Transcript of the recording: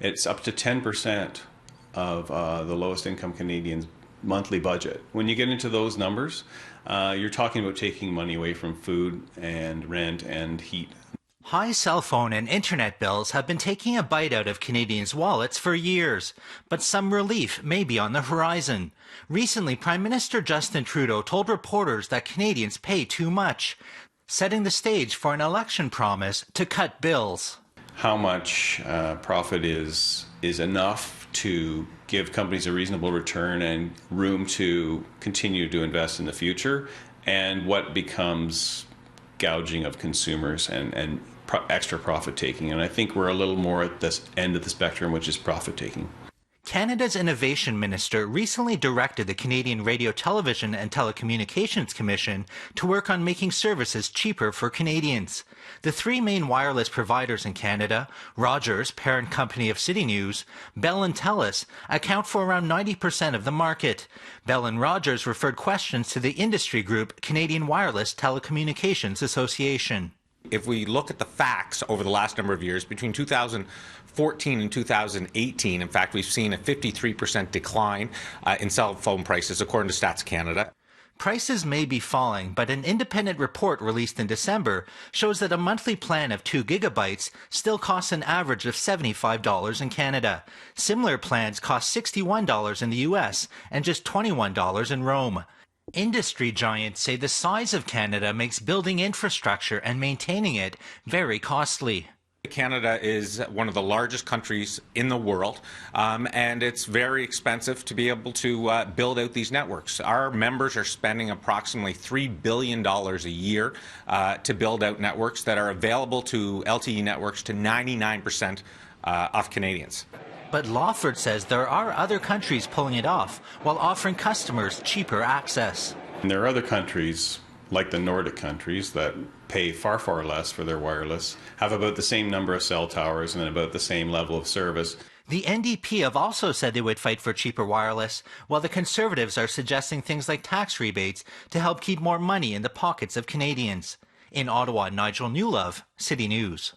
It's up to 10% of the lowest income Canadians' monthly budget. When you get into those numbers, you're talking about taking money away from food and rent and heat. High cell phone and internet bills have been taking a bite out of Canadians' wallets for years, but some relief may be on the horizon. Recently, Prime Minister Justin Trudeau told reporters that Canadians pay too much, setting the stage for an election promise to cut bills. How much profit is enough to give companies a reasonable return and room to continue to invest in the future, and what becomes gouging of consumers and extra profit taking. And I think we're a little more at this end of the spectrum, which is profit taking. Canada's Innovation Minister recently directed the Canadian Radio, Television and Telecommunications Commission to work on making services cheaper for Canadians. The three main wireless providers in Canada, Rogers, parent company of CityNews, Bell and TELUS, account for around 90% of the market. Bell and Rogers referred questions to the industry group Canadian Wireless Telecommunications Association. If we look at the facts over the last number of years, between 2014 and 2018, in fact, we've seen a 53% decline in cell phone prices, according to Stats Canada. Prices may be falling, but an independent report released in December shows that a monthly plan of 2 gigabytes still costs an average of $75 in Canada. Similar plans cost $61 in the US and just $21 in Rome. Industry giants say the size of Canada makes building infrastructure and maintaining it very costly. Canada is one of the largest countries in the world, and it's very expensive to be able to build out these networks. Our members are spending approximately $3 billion a year to build out networks that are available to LTE networks to 99% of Canadians. But Lawford says there are other countries pulling it off while offering customers cheaper access. And there are other countries, like the Nordic countries, that pay far, far less for their wireless, have about the same number of cell towers and about the same level of service. The NDP have also said they would fight for cheaper wireless, while the Conservatives are suggesting things like tax rebates to help keep more money in the pockets of Canadians. In Ottawa, Nigel Newlove, City News.